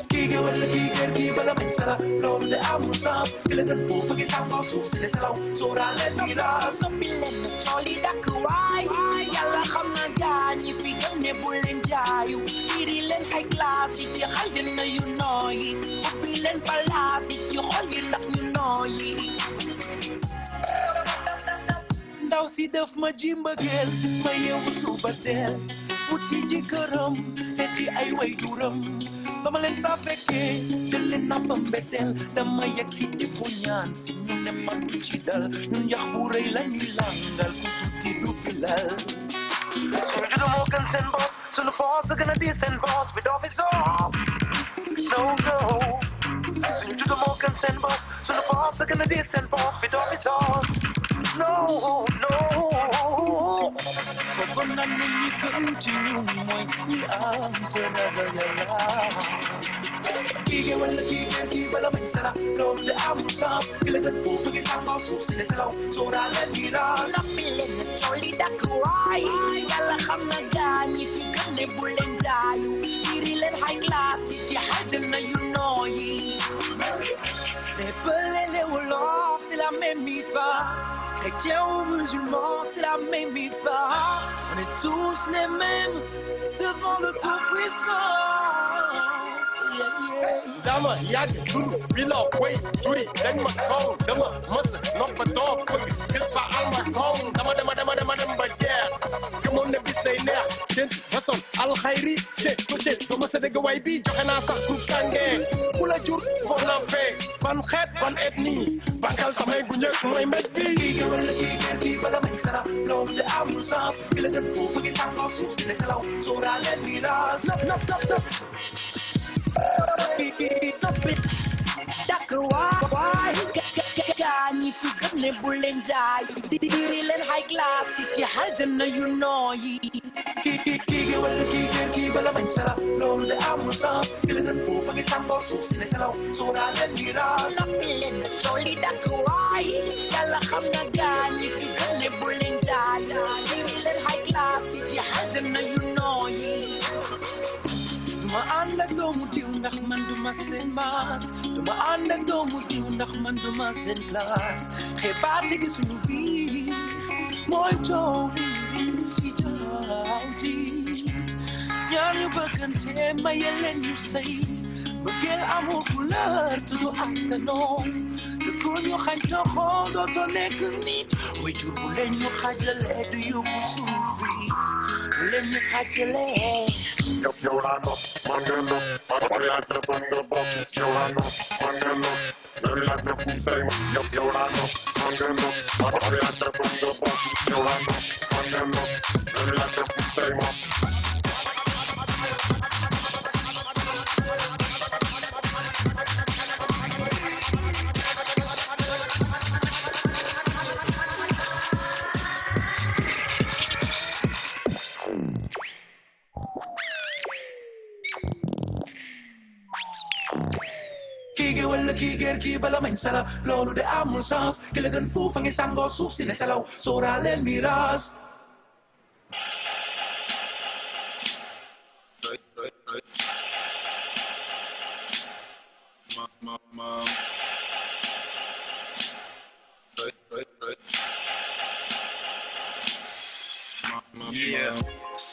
kii gi wala kii gër kii bala mañ sala loolu de amul sens ki la gën foofu ngi sàngoo suuf si ne salaw sóoraa leen ñuy raas noppi leen na tool yi dakk waay yàlla xam na gaañ yi fi gëm ne bu leen jaayu iri leen ay classe yi ci xal jëna yu nooyi ubbi leen palaas yi ci xol yi ndax ñu nooyi ndaw si def ma ji mbëggeel ma yeewu suba teel wuti ji këram seeti ay way juram ba ma leen fa fekkee jël leen namba mbetteel dama yegg si di fu ñaan si ñu ne man du ci dal ñun yax bu rëy la ñuy landal ku tuuti du fi lal suñu judd moo gën seen boss suñu force gën a di seen boss bi doo fi soob no no suñu judd moo gën seen boss suñu force gën a di seen boss bi doo fi soob no no bëggoon na ni ñi gën ci ñun mooy ñi am te ragal Yàlla kii wala kii bala bañ sala loolu de amul sens ki la gën foofu ngi sàngoo suuf si ne salaw soo daa leen di raas noppi leen na tool yi dakk waay yàlla xam na gaañ yi fi gën ne bu leen jaayu iri leen high class yi ci àjjana yu nooyi les Peul et les Wolof c'est la même histoire chrétiens ou musulmans c'est la même histoire on est tous les mêmes devant le Tout-Puissant. Dama yàgg dund bi la way juri dañ ma kaw dama mës noppa doo bëgg gis fa alma kaw dama dem ba jeex gëmoon ne bis day neex seen façon alxayri ba mës a dégg way bi joxe naa sax groupe tànge ku la jur foofu naa fee ban xeet ban ethnie bankal samay gu njëkk mooy mbéj bi kii bala bañ sala loolu de amul sens ki la gën foofu ngi sàngoo suuf si ne salaw soo daa leen di raas dakk waay gaañ yi fi gën ne bu leen jaay diri leen high class yi ci àjjana yu nooyi kii bala bañ sala loolu de amul sens ki la gën foofu ngi sàngoo suuf si ne salaw soo daa leen di raas noppi leen na tool yi dakk waay yàlla xam na gaañ yi fi gën ne bu leen jaay diri leen high class yi ci àjjana yu nooyi duma ànd ak doomu diw ndax man duma seen maas duma ànd ak doomu diw ndax man duma seen classe xibaate gi suñu biir mooy coow ci jaaw ji ñaar ñu bëggante maye leen ñu sëy bëggeel amul couleur tuddu askanoo te ku ñu xañ sa xol dootoo nekk nit way jur bu leen ñu xaajale du yóbbu suufit bu leen ñu xaajale yow laa nopp man nga nopp man laaj na ban nga bokk yow laa nopp man nga nopp man laaj na ku say ma yow laa nopp man nga nopp man laaj na ban nga bokk yow laa nopp man nga nopp man laaj na ku say ma kii bala mañ sala loolu de amul sens ki la gën foofu ngi sàngoo suuf si ne salaw soo daa leen miraas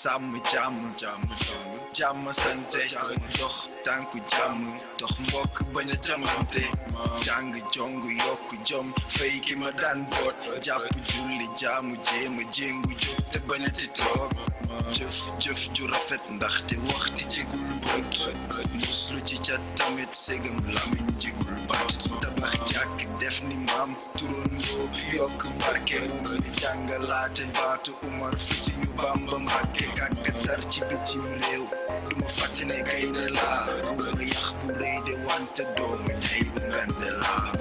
sàmm jàmm sante dox tànku jàmm dox mbokk bañ a jamante jàng jong yokk jom fay ki ma daan boot jàpp julli jaamu jéema jéngu jóg te bañ a ci toog jëf ju rafet ndaxte wax di jigul bët muslu ci ca tamit ségam lamiñ jigul bat tabax jàkk def ni maam turandoo yokk barke mu di jàngalaate baatu Umar Futi yu Bamba Mbàkke kàkkatar ci bitim réew duma fàtte ne gaynde laa góor yax bu rëy de wante doomu ñay bu ngande laa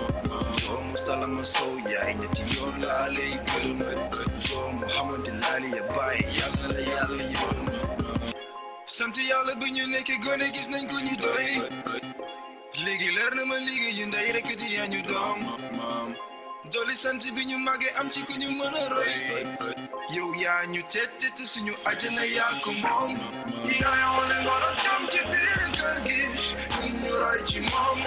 doomu Salama Sow yaay ñetti yoon laa lay gërëm doomu Hamadi Laali ya bàyyi yàlla la yàlla yërëm sant yàlla bi ñu nekkee gone gis nañ ko ñu doy léegi leer na ma liggéey yu ndey rek di yaa ñu doom dolli sant bi ñu màggee am ci ku ñu mën a roy yow yaa ñu tette te suñu àjjana yaa ko moom yaa yow le ngor ak jom ci biir kër gi ñun ñu roy ci moom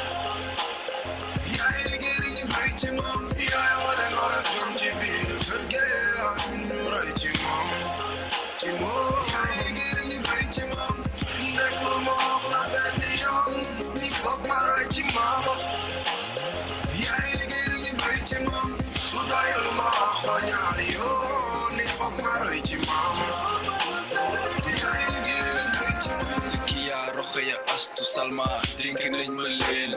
yaa yi liggéey ñu bay ci moom yaa yow le ngor ak jom ci biir kër gi ñun ñu roy ci moom yaa yi liggéey ñu bay ci moom nekk lu ma wax la benn yoon ni foog ma roy ci moom yaa yi liggéey ñu bay ci moom su doyul ma wax la ñaari yoon ni foog ma roy ci moom yaa yi liggéey ñu bay ci moom Kiya Rokhaya Astu Salma dénk nañ ma leen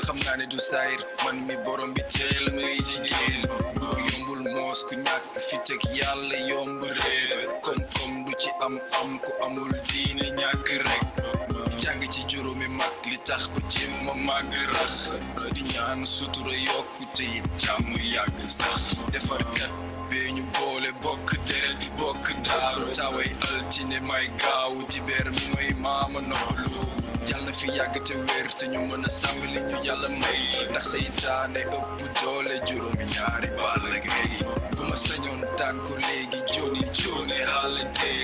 xam naa ne du sayir man mi borom bi teel may jigéen góor yombul moos ku ñàkk fit ak yàlla yomb réer koom-koom du ci am ku amul diine ñàkk rek jàng ci juróomi mag li tax ba jéem ma màgg rax di ñaan sutura yokku te it jàmm yàgg sax defarkat bee ñu boole bokk deret bokk daaru taway altine may gaaw di beer mi may maama noppalu yàlla na fi yàgg te wér te ñu mën a sàmm li ñu yàlla may ndax seytaane ëpp doole juróomi ñaari baal ak rëy bu ma sañoon tànku léegi joni joni holiday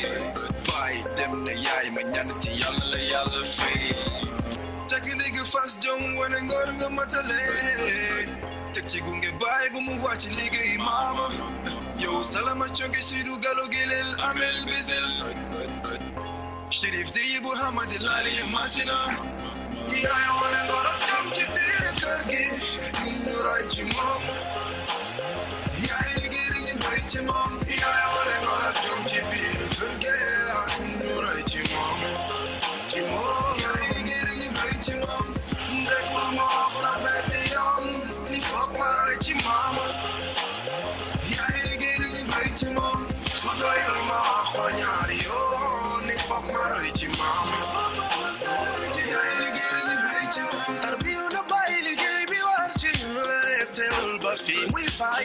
baay dem na yaay ma ñaan ci yàlla la yàlla fay takki léegi fas jom wane ngor nga matale teg ci gunge baay bu mu wàcc liggéey maama yow salama conge sidu galo gelel amel bisel Chérif Seydi bu Hamadi laali masina yaay wane ngor ak jom ci biir kër gi ñu roy ci moom yaay liggéey ñu bay ci moom yaay wane ngor ak jom ci biir kër gi ñu roy ci moom yaay liggéey ñu bay ci moom ndek moom la benn yoon ni foog ma roy ci moom yaay liggéey ñu bay ci moom su doyul ma ko ñaari yoon ni foog ma roy ci moom yaay liggéey ñu bay ci moom tarbiyu na bàyyi liggéey bi war ci la def teewul ba fi muy fay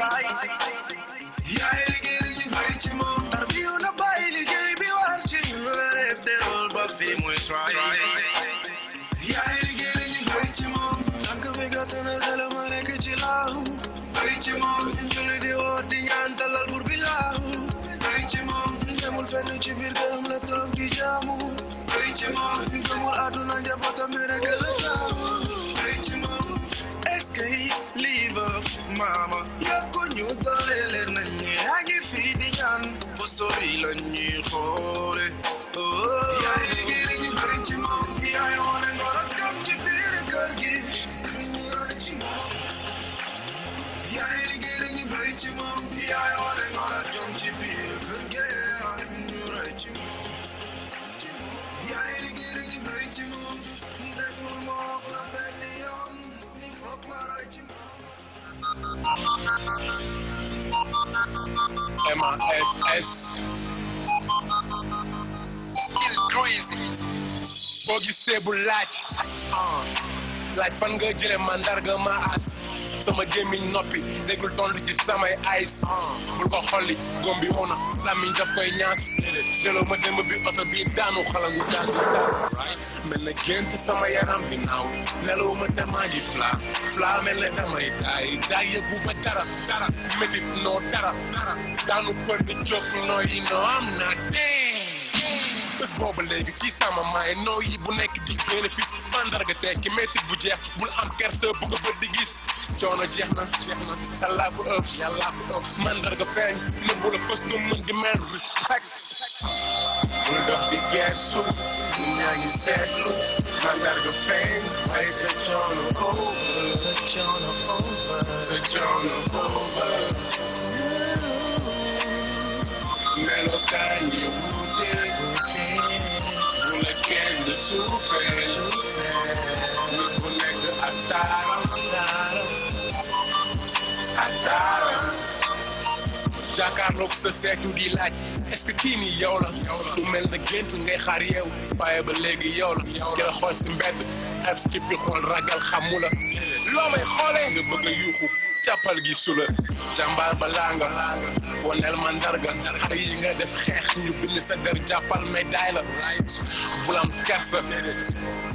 yaay liggéey ñu bay ci moom tarbiyu na bàyyi liggéey bi war ci la def teewul ba fi muy try yaay liggéey ñu bay ci moom tànk bi gàtt na xel ma nekk ci laahu bay ci moom julli di woor di ñaan talal bur bi laahu bay ci moom demul fenn ci biir këram la toog di jaamu bay ci moom gëmul àdduna njabootam bi rek la jaamu bay ci moom est-ce que live up mama yàggu ñu doole leer nañ ñi yaa ngi fii di ñaan postori la ñuy xoole yaay liggéey ñu bay ci moom yaay wane ngor ak jom ci biir kër gi ñu roy ci moom yaay liggéey ñu bay ci moom yaay wane ngor ak jom ci biir kër gi ñu roy ci moom yaay liggéey ñu bay ci moom ndekul moo la benn yoon ni foog ma roy ci moom MASS Still crazy boo gisee bu laaj fan nga jële mandarga ma as sama gémmiñ noppi déggul tontu ci samay ice bul ko xolli góom bi wow na làmmiñ daf koy ñaas delloo ma démb bi oto bi daanu xalangu daas mel na gént sama yaram bi naaw nelaw ma damaa ji fla mel na damay daay yëgu ba dara métit noo dara daanu për di jóg nooyi noo am naa bés boobu léegi ci sama maay noo yi bu nekk di bénéfice mandarga tekki métit bu jeex bul am kersa bu ko bët di gis coono jeex na yàllaa ko ëpp mandarga feeñ ne bu la fës nu mën di mel respect bul dox di geesu ñaa ngi seetlu mandarga feeñ waaye sa coono over melokaan yi wuute bu la kenn suufee nit bu nekk ak taaram jàkkaarloog sa seetu di laaj est-ce que kii nii yow la du mel na gént ngay xaar yeew waaye ba léegi yow la ki la xool si mbedd ak ci bi xool ragal xamu la loo may xoolee nga bëgg a yuuxu jàppal gi sula jàmbaar ba langa waneel mandarga xale yi nga def xeex ñu bind sa der jàppal médaille la bul am kersa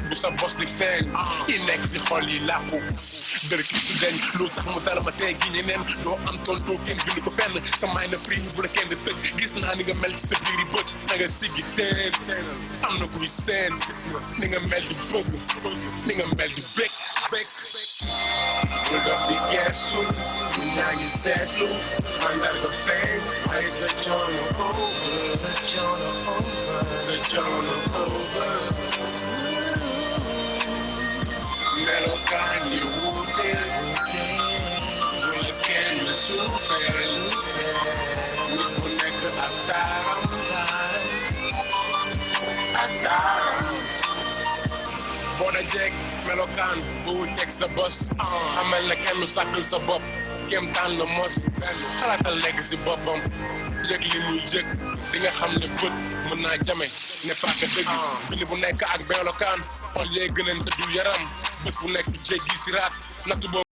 bu sa bos di feeñ yi nekk si xol yi làqu dër ki su deñ lu tax mu dara ma tey gi ñeneen doo am tontu kenn bind ko fenn sa may na fri bu la kenn di tëj gis naa ni nga mel ci sa biir yi bët na nga siggi teen am na kuy seen ni nga mel di bëgg ni nga mel di bëgg bul dox di geesu ñaa ngi seetlu mandarga feeñ waaye sa coono over melokaan yi wuute bu la kenn suufee nit bu nekk ak taaram boo dajee melokaan bu wuuteeg sa bos xamal na kenn sàkkal sa bopp kéem taan la mos xalaatal nekk si boppam yëg li muy yëg di nga xam ne bët mën naa jame ne paaka dëgg bind bu nekk ak melokaan xol yee gënante du yaram bés bu nekk jéggi si raat natt boobu